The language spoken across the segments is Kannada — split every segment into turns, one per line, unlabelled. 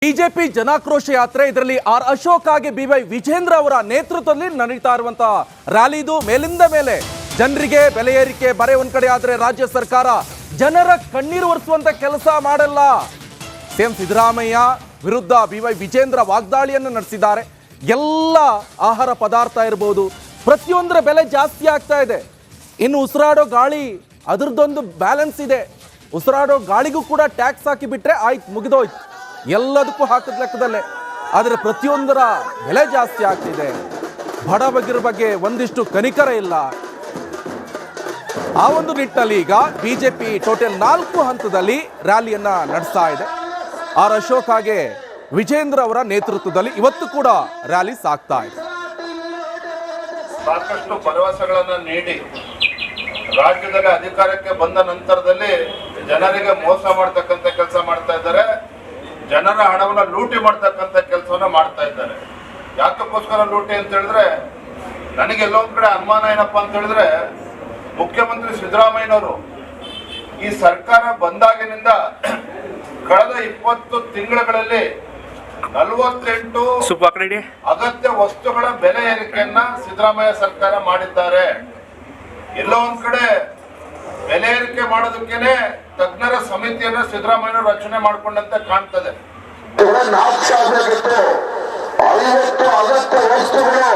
ಬಿಜೆಪಿ ಜನಾಕ್ರೋಶ ಯಾತ್ರೆ ಇದರಲ್ಲಿ ಆರ್ ಅಶೋಕ್ ಹಾಗೆ ಬಿವೈ ವಿಜೇಂದ್ರ ಅವರ ನೇತೃತ್ವದಲ್ಲಿ ನಡೀತಾ ಇರುವಂತಹ ರ್ಯಾಲಿದು ಮೇಲಿಂದ ಮೇಲೆ ಜನರಿಗೆ ಬೆಲೆ ಏರಿಕೆ ಬರೆ ಒಂದ್ ಕಡೆ ಆದ್ರೆ ರಾಜ್ಯ ಸರ್ಕಾರ ಜನರ ಕಣ್ಣೀರು ಒರೆಸುವಂತ ಕೆಲಸ ಮಾಡಲ್ಲ. ಸಿಎಂ ಸಿದ್ದರಾಮಯ್ಯ ವಿರುದ್ಧ ಬಿವೈ ವಿಜೇಂದ್ರ ವಾಗ್ದಾಳಿಯನ್ನು ನಡೆಸಿದ್ದಾರೆ. ಎಲ್ಲ ಆಹಾರ ಪದಾರ್ಥ ಇರಬಹುದು, ಪ್ರತಿಯೊಂದರ ಬೆಲೆ ಜಾಸ್ತಿ ಆಗ್ತಾ ಇದೆ. ಇನ್ನು ಉಸಿರಾಡೋ ಗಾಳಿ ಅದರದೊಂದು ಬ್ಯಾಲೆನ್ಸ್ ಇದೆ. ಉಸಿರಾಡೋ ಗಾಳಿಗೂ ಕೂಡ ಟ್ಯಾಕ್ಸ್ ಹಾಕಿ ಬಿಟ್ರೆ ಆಯ್ತು, ಮುಗಿದೋಯ್ತು. ಎಲ್ಲದಕ್ಕೂ ಹಾಕಿದ ಲೆಕ್ಕದಲ್ಲೇ, ಆದರೆ ಪ್ರತಿಯೊಂದರ ಬೆಲೆ ಜಾಸ್ತಿ ಆಗ್ತಿದೆ. ಬಡಬಗ್ಗರ ಬಗ್ಗೆ ಒಂದಿಷ್ಟು ಕನಿಕರ ಇಲ್ಲ. ಆ ಒಂದು ನಿಟ್ಟಿನಲ್ಲಿ ಈಗ ಬಿಜೆಪಿ ಟೋಟಲ್ 4 ಹಂತದಲ್ಲಿ ರ್ಯಾಲಿಯನ್ನ ನಡೆಸ್ತಾ ಇದೆ. ಆರ್ ಅಶೋಕ್ ಹಾಗೆ ವಿಜೇಂದ್ರ ಅವರ ನೇತೃತ್ವದಲ್ಲಿ ಇವತ್ತು ಕೂಡ ರ್ಯಾಲಿ ಸಾಗ್ತಾ ಇದೆ.
ಸಾಕಷ್ಟು ಭರವಸೆಗಳನ್ನ ನೀಡಿ ರಾಜ್ಯದಲ್ಲಿ ಅಧಿಕಾರಕ್ಕೆ ಬಂದ ನಂತರದಲ್ಲಿ ಜನರಿಗೆ ಮೋಸ ಮಾಡ್ತಕ್ಕಂಥ ಕೆಲಸ ಮಾಡ್ತಾ ಇದ್ದಾರೆ. ಜನರ ಹಣವನ್ನ ಲೂಟಿ ಮಾಡ್ತಕ್ಕಂಥ ಕೆಲಸವನ್ನ ಮಾಡ್ತಾ ಇದ್ದಾರೆ. ಯಾಕಕ್ಕೋಸ್ಕರ ಲೂಟಿ ಅಂತ ಹೇಳಿದ್ರೆ, ನನಗೆಲ್ಲೋ ಒಂದ್ ಕಡೆ ಅನುಮಾನ ಏನಪ್ಪಾ ಅಂತ ಹೇಳಿದ್ರೆ, ಮುಖ್ಯಮಂತ್ರಿ ಸಿದ್ದರಾಮಯ್ಯನವರು ಈ ಸರ್ಕಾರ ಬಂದಾಗಿನಿಂದ ಕಳೆದ 20 ತಿಂಗಳುಗಳಲ್ಲಿ 48 ಅಗತ್ಯ ವಸ್ತುಗಳ ಬೆಲೆ ಏರಿಕೆಯನ್ನ ಸಿದ್ದರಾಮಯ್ಯ ಸರ್ಕಾರ ಮಾಡಿದ್ದಾರೆ. ಎಲ್ಲೋ ಒಂದ್ ಕಡೆ ಬೆಲೆ ಏರಿಕೆ ಮಾಡೋದಕ್ಕೇನೆ ತಜ್ಞರ ಸಮಿತಿಯನ್ನ ಸಿದ್ದರಾಮಯ್ಯ ರಚನೆ ಮಾಡಿಕೊಂಡಂತೆ ಕಾಣ್ತದೆ.
50 ಅಗತ್ಯ ವಸ್ತುಗಳು,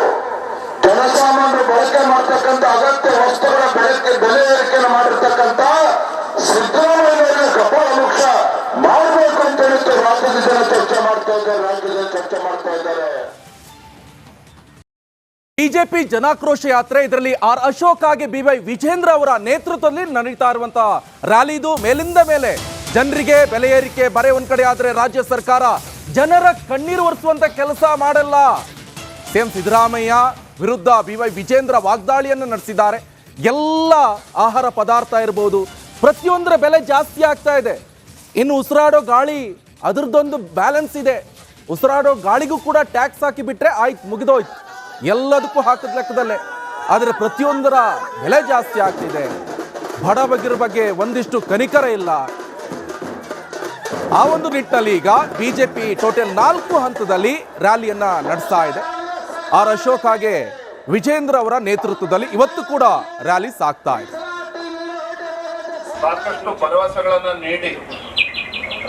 ಜನಸಾಮಾನ್ಯರು ಬಳಕೆ ಮಾಡತಕ್ಕಂಥ ಅಗತ್ಯ ವಸ್ತುಗಳ ಬೆಲೆ ಏರಿಕೆಯನ್ನು ಮಾಡಿರ್ತಕ್ಕಂಥ ಸಿದ್ದರಾಮಯ್ಯ ಕಪಾಳ ಮೋಕ್ಷ ಮಾಡಬೇಕು ಅಂತ ಹೇಳಿ ರಾಜ್ಯದ ಜನ ಚರ್ಚೆ ಮಾಡ್ತಾ ಇದ್ದಾರೆ, ರಾಜ್ಯದಲ್ಲಿ ಚರ್ಚೆ ಮಾಡ್ತಾ ಇದ್ದಾರೆ.
ಬಿಜೆಪಿ ಜನಾಕ್ರೋಶ ಯಾತ್ರೆ ಇದರಲ್ಲಿ ಆರ್ ಅಶೋಕ್ ಹಾಗೆ ಬಿವೈ ವಿಜೇಂದ್ರ ಅವರ ನೇತೃತ್ವದಲ್ಲಿ ನಡೀತಾ ಇರುವಂತಹ ರ್ಯಾಲಿದು ಮೇಲಿಂದ ಮೇಲೆ ಜನರಿಗೆ ಬೆಲೆ ಏರಿಕೆ ಬರೆ ಒಂದ್ ಕಡೆ ಆದ್ರೆ ರಾಜ್ಯ ಸರ್ಕಾರ ಜನರ ಕಣ್ಣೀರು ಒರೆಸುವಂತ ಕೆಲಸ ಮಾಡಲ್ಲ. ಸಿಎಂ ಸಿದ್ದರಾಮಯ್ಯ ವಿರುದ್ಧ ಬಿವೈ ವಿಜೇಂದ್ರ ವಾಗ್ದಾಳಿಯನ್ನು ನಡೆಸಿದ್ದಾರೆ. ಎಲ್ಲ ಆಹಾರ ಪದಾರ್ಥ ಇರಬಹುದು, ಪ್ರತಿಯೊಂದರ ಬೆಲೆ ಜಾಸ್ತಿ ಆಗ್ತಾ ಇದೆ. ಇನ್ನು ಉಸಿರಾಡೋ ಗಾಳಿ ಅದರದೊಂದು ಬ್ಯಾಲೆನ್ಸ್ ಇದೆ. ಉಸಿರಾಡೋ ಗಾಳಿಗೂ ಕೂಡ ಟ್ಯಾಕ್ಸ್ ಹಾಕಿ ಬಿಟ್ರೆ ಆಯ್ತು, ಮುಗಿದೋಯ್ತು. ಎಲ್ಲದಕ್ಕೂ ಹಾಕಿದ ಲೆಕ್ಕದಲ್ಲೇ, ಆದರೆ ಪ್ರತಿಯೊಂದರ ಬೆಲೆ ಜಾಸ್ತಿ ಆಗ್ತಿದೆ. ಬಡಬಗ್ಗರ ಬಗ್ಗೆ ಒಂದಿಷ್ಟು ಕನಿಕರ ಇಲ್ಲ. ಆ ಒಂದು ನಿಟ್ಟಿನಲ್ಲಿ ಈಗ ಬಿಜೆಪಿ ಟೋಟಲ್ 4 ಹಂತದಲ್ಲಿ ರ್ಯಾಲಿಯನ್ನ ನಡೆಸ್ತಾ ಇದೆ. ಆರ್ ಅಶೋಕ್ ಹಾಗೆ ವಿಜೇಂದ್ರ ಅವರ ನೇತೃತ್ವದಲ್ಲಿ ಇವತ್ತು ಕೂಡ ರ್ಯಾಲಿ ಸಾಗ್ತಾ ಇದೆ.
ಸಾಕಷ್ಟು ಭರವಸೆಗಳನ್ನ ನೀಡಿ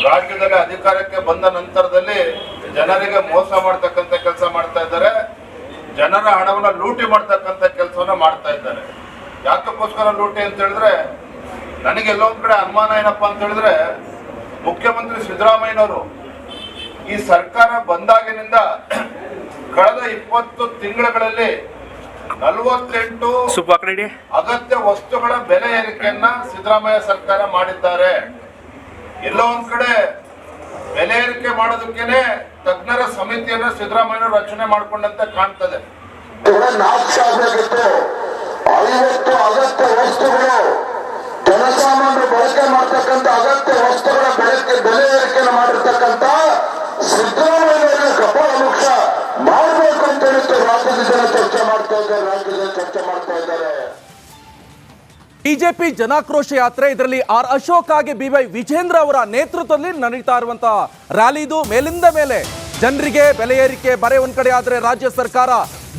ರಾಜ್ಯದಲ್ಲಿ ಅಧಿಕಾರಕ್ಕೆ ಬಂದ ನಂತರದಲ್ಲಿ ಜನರಿಗೆ ಮೋಸ ಮಾಡ್ತಕ್ಕಂಥ ಕೆಲಸ ಮಾಡ್ತಾ ಇದ್ದಾರೆ. ಜನರ ಹಣವನ್ನ ಲೂಟಿ ಮಾಡ್ತಕ್ಕಂಥ ಕೆಲಸವನ್ನ ಮಾಡ್ತಾ ಇದ್ದಾರೆ. ಯಾಕಕ್ಕೋಸ್ಕರ ಲೂಟಿ ಅಂತ ಹೇಳಿದ್ರೆ, ನನಗೆಲ್ಲೋ ಒಂದ್ ಕಡೆ ಅನುಮಾನ ಏನಪ್ಪಾ ಅಂತ ಹೇಳಿದ್ರೆ, ಮುಖ್ಯಮಂತ್ರಿ ಸಿದ್ದರಾಮಯ್ಯನವರು ಈ ಸರ್ಕಾರ ಬಂದಾಗಿನಿಂದ ಕಳೆದ 20 ತಿಂಗಳುಗಳಲ್ಲಿ 48 ಅಗತ್ಯ ವಸ್ತುಗಳ ಬೆಲೆ ಏರಿಕೆಯನ್ನ ಸಿದ್ದರಾಮಯ್ಯ ಸರ್ಕಾರ ಮಾಡಿದ್ದಾರೆ. ಎಲ್ಲೋ ಒಂದ್ ಕಡೆ ಬೆಲೆ ಏರಿಕೆ ಮಾಡೋದಕ್ಕೇನೆ ತಜ್ಞರ ಸಮಿತಿಯನ್ನ ಸಿದ್ದರಾಮಯ್ಯ ರಚನೆ ಮಾಡಿಕೊಂಡಂತೆ ಕಾಣ್ತದೆ.
50 ಅಗತ್ಯ ವಸ್ತುಗಳು, ಜನಸಾಮಾನ್ಯರು ಬಳಕೆ ಮಾಡತಕ್ಕಂಥ ಅಗತ್ಯ ವಸ್ತುಗಳ ಬೆಲೆ ಏರಿಕೆಯನ್ನು ಮಾಡಿರ್ತಕ್ಕಂಥ ಸಿದ್ದರಾಮಯ್ಯ ಕಪಾಳ ಮೋಕ್ಷ ಮಾಡಬೇಕು ಅಂತ ಹೇಳಿ ರಾಜ್ಯದ ಜನ ಚರ್ಚೆ ಮಾಡ್ತಾ ಇದ್ದಾರೆ, ರಾಜ್ಯದಲ್ಲಿ ಚರ್ಚೆ ಮಾಡ್ತಾ ಇದ್ದಾರೆ.
ಬಿಜೆಪಿ ಜನಾಕ್ರೋಶ ಯಾತ್ರೆ ಇದರಲ್ಲಿ ಆರ್ ಅಶೋಕ್ ಹಾಗೆ ಬಿವೈ ವಿಜೇಂದ್ರ ಅವರ ನೇತೃತ್ವದಲ್ಲಿ ನಡೀತಾ ಇರುವಂತಹ ರ್ಯಾಲಿದು ಮೇಲಿಂದ ಮೇಲೆ ಜನರಿಗೆ ಬೆಲೆ ಏರಿಕೆ ಬರೆ ಒಂದ್ ಕಡೆ ಆದ್ರೆ ರಾಜ್ಯ ಸರ್ಕಾರ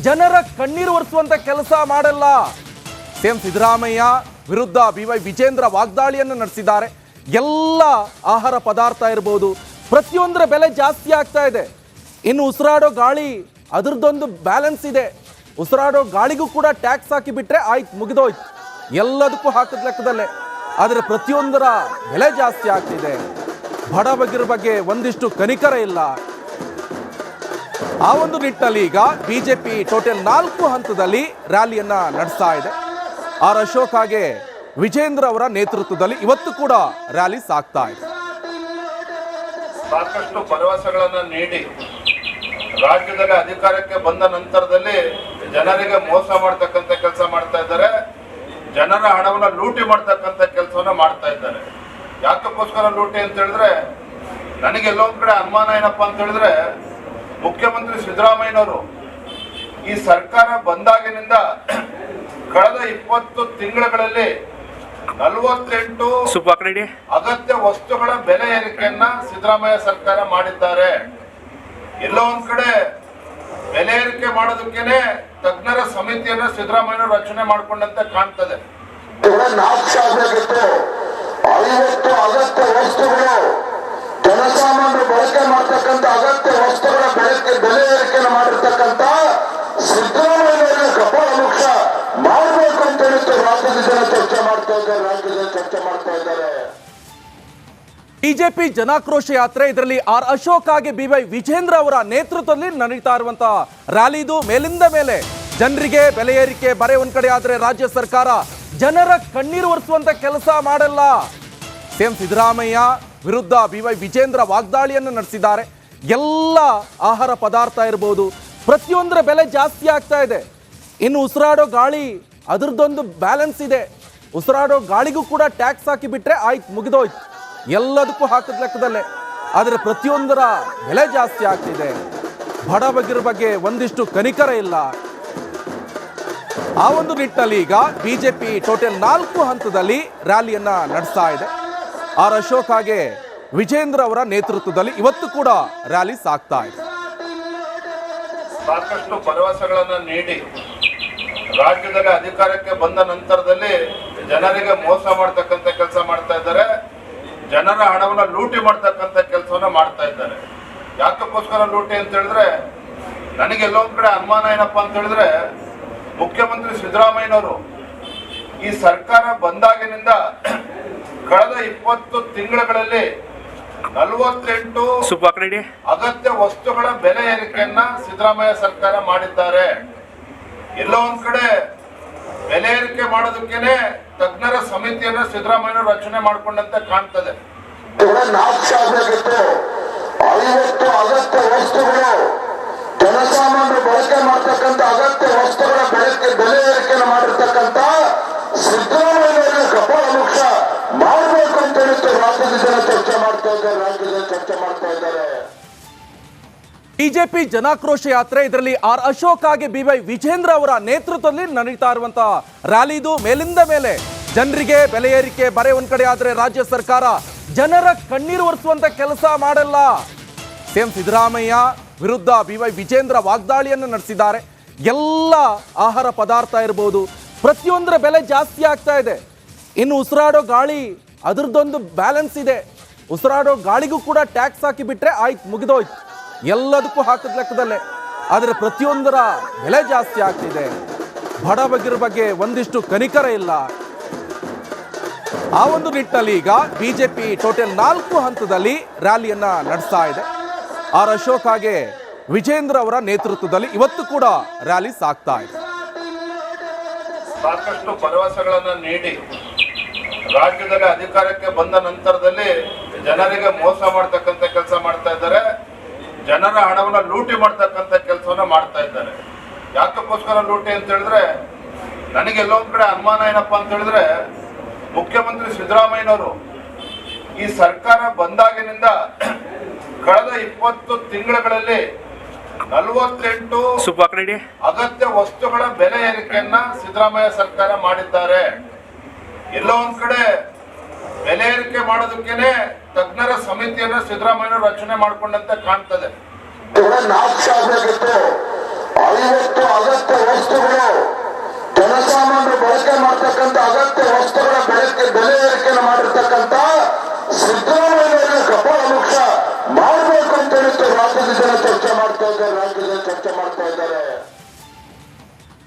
ಜನರ ಕಣ್ಣೀರು ಒರೆಸುವಂತ ಕೆಲಸ ಮಾಡಲ್ಲ. ಸಿಎಂ ಸಿದ್ದರಾಮಯ್ಯ ವಿರುದ್ಧ ಬಿವೈ ವಿಜೇಂದ್ರ ವಾಗ್ದಾಳಿಯನ್ನು ನಡೆಸಿದ್ದಾರೆ. ಎಲ್ಲ ಆಹಾರ ಪದಾರ್ಥ ಇರಬಹುದು, ಪ್ರತಿಯೊಂದರ ಬೆಲೆ ಜಾಸ್ತಿ ಆಗ್ತಾ ಇದೆ. ಇನ್ನು ಉಸಿರಾಡೋ ಗಾಳಿ ಅದರದೊಂದು ಬ್ಯಾಲೆನ್ಸ್ ಇದೆ. ಉಸಿರಾಡೋ ಗಾಳಿಗೂ ಕೂಡ ಟ್ಯಾಕ್ಸ್ ಹಾಕಿ ಬಿಟ್ರೆ ಆಯ್ತು, ಮುಗಿದೋಯ್ತು. ಎಲ್ಲದಕ್ಕೂ ಹಾಕಿದ ಲೆಕ್ಕದಲ್ಲೇ, ಆದರೆ ಪ್ರತಿಯೊಂದರ ಬೆಲೆ ಜಾಸ್ತಿ ಆಗ್ತಿದೆ. ಬಡಬಗ್ಗರ ಬಗ್ಗೆ ಒಂದಿಷ್ಟು ಕನಿಕರ ಇಲ್ಲ. ಆ ಒಂದು ನಿಟ್ಟಿನಲ್ಲಿ ಈಗ ಬಿಜೆಪಿ ಟೋಟಲ್ 4 ಹಂತದಲ್ಲಿ ರ್ಯಾಲಿಯನ್ನ ನಡೆಸ್ತಾ ಇದೆ. ಆರ್ ಅಶೋಕ್ ಹಾಗೆ ವಿಜೇಂದ್ರ ಅವರ ನೇತೃತ್ವದಲ್ಲಿ ಇವತ್ತು ಕೂಡ ರ್ಯಾಲಿ ಸಾಗ್ತಾ ಇದೆ.
ಸಾಕಷ್ಟು ಭರವಸೆಗಳನ್ನ ನೀಡಿ ರಾಜ್ಯದಲ್ಲಿ ಅಧಿಕಾರಕ್ಕೆ ಬಂದ ನಂತರದಲ್ಲಿ ಜನರಿಗೆ ಮೋಸ ಮಾಡ್ತಕ್ಕಂಥ ಕೆಲಸ ಮಾಡ್ತಾ ಇದ್ದಾರೆ. ಜನರ ಹಣವನ್ನ ಲೂಟಿ ಮಾಡ್ತಕ್ಕಂಥ ಕೆಲಸವನ್ನ ಮಾಡ್ತಾ ಇದ್ದಾರೆ. ಯಾಕಕ್ಕೋಸ್ಕರ ಲೂಟಿ ಅಂತ ಹೇಳಿದ್ರೆ, ನನಗೆಲ್ಲೋ ಒಂದ್ ಕಡೆ ಅನುಮಾನ ಏನಪ್ಪಾ ಅಂತ ಹೇಳಿದ್ರೆ, ಮುಖ್ಯಮಂತ್ರಿ ಸಿದ್ದರಾಮಯ್ಯನವರು ಈ ಸರ್ಕಾರ ಬಂದಾಗಿನಿಂದ ಕಳೆದ 20 ತಿಂಗಳುಗಳಲ್ಲಿ 48 ಅಗತ್ಯ ವಸ್ತುಗಳ ಬೆಲೆ ಏರಿಕೆಯನ್ನ ಸಿದ್ದರಾಮಯ್ಯ ಸರ್ಕಾರ ಮಾಡಿದ್ದಾರೆ. ಎಲ್ಲೋ ಒಂದ್ ಕಡೆ ಬೆಲೆ ಏರಿಕೆ ಮಾಡೋದಕ್ಕೇನೆ ತಜ್ಞರ ಸಮಿತಿಯನ್ನ ಸಿದ್ದರಾಮಯ್ಯ ರಚನೆ ಮಾಡಿಕೊಂಡಂತೆ ಕಾಣ್ತದೆ.
50 ಅಗತ್ಯ ವಸ್ತುಗಳು ಜನಸಾಮಾನ್ಯರು ಬಳಕೆ ಮಾಡ್ತಕ್ಕಂಥ ಅಗತ್ಯ ವಸ್ತುಗಳ ಬೆಲೆ ಏರಿಕೆಯನ್ನು ಮಾಡಿರ್ತಕ್ಕಂಥ ಸಿದ್ದರಾಮಯ್ಯ ಕಪಾಳ ಮೋಕ್ಷ ಮಾಡಬೇಕು ಅಂತ ಹೇಳಿತ್ತು ರಾಜ್ಯದ ಜನ ಚರ್ಚೆ ಮಾಡ್ತಾ ಇದ್ದಾರೆ.
ಬಿಜೆಪಿ ಜನಾಕ್ರೋಶ ಯಾತ್ರೆ, ಇದರಲ್ಲಿ ಆರ್ ಅಶೋಕ್ ಹಾಗೆ ಬಿವೈ ವಿಜೇಂದ್ರ ಅವರ ನೇತೃತ್ವದಲ್ಲಿ ನಡೀತಾ ಇರುವಂತಹ ರ್ಯಾಲಿದು ಮೇಲಿಂದ ಮೇಲೆ ಜನರಿಗೆ ಬೆಲೆ ಏರಿಕೆ ಬರೆ ಒಂದ್ ಕಡೆ ಆದ್ರೆ ರಾಜ್ಯ ಸರ್ಕಾರ ಜನರ ಕಣ್ಣೀರು ಒರೆಸುವಂತ ಕೆಲಸ ಮಾಡಲ್ಲ. ಸಿಎಂ ಸಿದ್ದರಾಮಯ್ಯ ವಿರುದ್ಧ ಬಿವೈ ವಿಜೇಂದ್ರ ವಾಗ್ದಾಳಿಯನ್ನು ನಡೆಸಿದ್ದಾರೆ. ಎಲ್ಲ ಆಹಾರ ಪದಾರ್ಥ ಇರಬಹುದು, ಪ್ರತಿಯೊಂದರ ಬೆಲೆ ಜಾಸ್ತಿ ಆಗ್ತಾ ಇದೆ. ಇನ್ನು ಉಸಿರಾಡೋ ಗಾಳಿ ಅದರದ್ದೊಂದು ಬ್ಯಾಲೆನ್ಸ್ ಇದೆ. ಉಸಿರಾಡೋ ಗಾಳಿಗೂ ಕೂಡ ಟ್ಯಾಕ್ಸ್ ಹಾಕಿ ಬಿಟ್ರೆ ಆಯ್ತು, ಮುಗಿದೋಯ್ತು. ಎಲ್ಲದಕ್ಕೂ ಹಾಕಿದ ಲೆಕ್ಕದಲ್ಲೇ. ಆದರೆ ಪ್ರತಿಯೊಂದರ ಬೆಲೆ ಜಾಸ್ತಿ ಆಗ್ತಿದೆ. ಬಡಬಗ್ಗರ ಬಗ್ಗೆ ಒಂದಿಷ್ಟು ಕನಿಕರ ಇಲ್ಲ. ಆ ಒಂದು ನಿಟ್ಟಿನಲ್ಲಿ ಈಗ ಬಿಜೆಪಿ ಟೋಟಲ್ 4 ಹಂತದಲ್ಲಿ ರ್ಯಾಲಿಯನ್ನ ನಡೆಸ್ತಾ ಇದೆ. ಆರ್ ಅಶೋಕ್ ಹಾಗೆ ವಿಜೇಂದ್ರ ಅವರ ನೇತೃತ್ವದಲ್ಲಿ ಇವತ್ತು ಕೂಡ ರ್ಯಾಲಿ ಸಾಗ್ತಾ ಇದೆ.
ಸಾಕಷ್ಟು ಭರವಸೆಗಳನ್ನ ನೀಡಿ ರಾಜ್ಯದಲ್ಲಿ ಅಧಿಕಾರಕ್ಕೆ ಬಂದ ನಂತರದಲ್ಲಿ ಜನರಿಗೆ ಮೋಸ ಮಾಡ್ತಕ್ಕಂಥ ಕೆಲಸ ಮಾಡ್ತಾ ಇದ್ದಾರೆ. ಜನರ ಹಣವನ್ನ ಲೂಟಿ ಮಾಡ್ತಕ್ಕಂಥ ಕೆಲಸವನ್ನ ಮಾಡ್ತಾ ಇದ್ದಾರೆ. ಯಾಕಕ್ಕೋಸ್ಕರ ಲೂಟಿ ಅಂತ ಹೇಳಿದ್ರೆ, ನನಗೆಲ್ಲೋ ಒಂದ್ ಕಡೆ ಅನುಮಾನ ಏನಪ್ಪಾ ಅಂತ ಹೇಳಿದ್ರೆ, ಮುಖ್ಯಮಂತ್ರಿ ಸಿದ್ದರಾಮಯ್ಯನವರು ಈ ಸರ್ಕಾರ ಬಂದಾಗಿನಿಂದ ಕಳೆದ 20 ತಿಂಗಳುಗಳಲ್ಲಿ 48 ಅಗತ್ಯ ವಸ್ತುಗಳ ಬೆಲೆ ಏರಿಕೆಯನ್ನ ಸಿದ್ದರಾಮಯ್ಯ ಸರ್ಕಾರ ಮಾಡಿದ್ದಾರೆ. ಎಲ್ಲೋ ಒಂದ್ ಕಡೆ ಬೆಲೆ ಏರಿಕೆ ಮಾಡೋದಕ್ಕೇನೆ ತಜ್ಞರ ಸಮಿತಿಯನ್ನ ಸಿದ್ದರಾಮಯ್ಯ ರಚನೆ ಮಾಡಿಕೊಂಡಂತೆ ಕಾಣ್ತದೆ.
50 ಅಗತ್ಯ ವಸ್ತುಗಳು ಜನಸಾಮಾನ್ಯರು ಬಳಕೆ ಮಾಡ್ತಕ್ಕಂಥ ಅಗತ್ಯ ವಸ್ತುಗಳ ಬೆಲೆ ಏರಿಕೆಯನ್ನು ಮಾಡಿರ್ತಕ್ಕಂಥ ಸಿದ್ದರಾಮಯ್ಯ ಕಪಾಳ ಮೋಕ್ಷ ಮಾಡಬೇಕು ಅಂತ ಹೇಳಿತ್ತು ರಾಜ್ಯದ ಜನ ಚರ್ಚೆ ಮಾಡ್ತಾ ಇದ್ದಾರೆ.
ಬಿಜೆಪಿ ಜನಾಕ್ರೋಶ ಯಾತ್ರೆ, ಇದರಲ್ಲಿ ಆರ್ ಅಶೋಕ್ ಹಾಗೆ ಬಿವೈ ವಿಜೇಂದ್ರ ಅವರ ನೇತೃತ್ವದಲ್ಲಿ ನಡೀತಾ ಇರುವಂತಹ ರ್ಯಾಲಿದು ಮೇಲಿಂದ ಮೇಲೆ ಜನರಿಗೆ ಬೆಲೆ ಏರಿಕೆ ಬರೆ ಒಂದ್ ಕಡೆ ಆದ್ರೆ ರಾಜ್ಯ ಸರ್ಕಾರ ಜನರ ಕಣ್ಣೀರು ಒರೆಸುವಂತ ಕೆಲಸ ಮಾಡಲ್ಲ. ಸಿಎಂ ಸಿದ್ದರಾಮಯ್ಯ ವಿರುದ್ಧ ಬಿವೈ ವಿಜೇಂದ್ರ ವಾಗ್ದಾಳಿಯನ್ನು ನಡೆಸಿದ್ದಾರೆ. ಎಲ್ಲ ಆಹಾರ ಪದಾರ್ಥ ಇರಬಹುದು, ಪ್ರತಿಯೊಂದರ ಬೆಲೆ ಜಾಸ್ತಿ ಆಗ್ತಾ ಇದೆ. ಇನ್ನು ಉಸಿರಾಡೋ ಗಾಳಿ ಅದರದ್ದೊಂದು ಬ್ಯಾಲೆನ್ಸ್ ಇದೆ. ಉಸಿರಾಡೋ ಗಾಳಿಗೂ ಕೂಡ ಟ್ಯಾಕ್ಸ್ ಹಾಕಿ ಬಿಟ್ರೆ ಆಯ್ತು, ಮುಗಿದೋಯ್ತು. ಎಲ್ಲದಕ್ಕೂ ಹಾಕಿದ ಲೆಕ್ಕದಲ್ಲೇ. ಆದರೆ ಪ್ರತಿಯೊಂದರ ಬೆಲೆ ಜಾಸ್ತಿ ಆಗ್ತಿದೆ. ಬಡಬಗ್ಗರ ಬಗ್ಗೆ ಒಂದಿಷ್ಟು ಕನಿಕರ ಇಲ್ಲ. ಆ ಒಂದು ನಿಟ್ಟಿನಲ್ಲಿ ಈಗ ಬಿಜೆಪಿ ಟೋಟಲ್ 4 ಹಂತದಲ್ಲಿ ರ್ಯಾಲಿಯನ್ನ ನಡೆಸ್ತಾ ಇದೆ. ಆರ್ ಅಶೋಕ್ ಹಾಗೆ ವಿಜೇಂದ್ರ ಅವರ ನೇತೃತ್ವದಲ್ಲಿ ಇವತ್ತು ಕೂಡ ರ್ಯಾಲಿ ಸಾಗ್ತಾ ಇದೆ.
ಸಾಕಷ್ಟು ಭರವಸೆಗಳನ್ನ ನೀಡಿ ರಾಜ್ಯದಲ್ಲಿ ಅಧಿಕಾರಕ್ಕೆ ಬಂದ ನಂತರದಲ್ಲಿ ಜನರಿಗೆ ಮೋಸ ಮಾಡ್ತಕ್ಕಂಥ ಕೆಲಸ ಮಾಡ್ತಾ ಇದ್ದಾರೆ. ಜನರ ಹಣವನ್ನ ಲೂಟಿ ಮಾಡ್ತಕ್ಕಂಥ ಕೆಲಸವನ್ನ ಮಾಡ್ತಾ ಇದ್ದಾರೆ. ಯಾಕಕ್ಕೋಸ್ಕರ ಲೂಟಿ ಅಂತ ಹೇಳಿದ್ರೆ, ನನಗೆಲ್ಲೋ ಒಂದ್ ಕಡೆ ಅನುಮಾನ ಏನಪ್ಪಾ ಅಂತ ಹೇಳಿದ್ರೆ, ಮುಖ್ಯಮಂತ್ರಿ ಸಿದ್ದರಾಮಯ್ಯನವರು ಈ ಸರ್ಕಾರ ಬಂದಾಗಿನಿಂದ ಕಳೆದ 20 ತಿಂಗಳುಗಳಲ್ಲಿ 48 ಅಗತ್ಯ ವಸ್ತುಗಳ ಬೆಲೆ ಏರಿಕೆಯನ್ನ ಸಿದ್ದರಾಮಯ್ಯ ಸರ್ಕಾರ ಮಾಡಿದ್ದಾರೆ. ಎಲ್ಲೋ ಒಂದ್ ಕಡೆ ಬೆಲೆ ಏರಿಕೆ ಮಾಡೋದಕ್ಕೇನೆ ತಜ್ಞರ ಸಮಿತಿಯನ್ನ ಸಿದ್ದರಾಮಯ್ಯ ರಚನೆ ಮಾಡಿಕೊಂಡಂತೆ ಕಾಣ್ತದೆ.
50 ಅಗತ್ಯ ವಸ್ತುಗಳು ಜನಸಾಮಾನ್ಯರು ಬಳಕೆ ಮಾಡ್ತಕ್ಕಂಥ ಅಗತ್ಯ ವಸ್ತುಗಳ ಬೆಲೆ ಏರಿಕೆಯನ್ನು ಮಾಡಿರ್ತಕ್ಕಂಥ ಸಿದ್ದರಾಮಯ್ಯ ಕಪಾಳ ಮೋಕ್ಷ ಮಾಡಬೇಕು ಅಂತ ಹೇಳಿತ್ತು ರಾಜ್ಯದ ಜನ ಚರ್ಚೆ ಮಾಡ್ತಾ ಇದ್ದಾರೆ.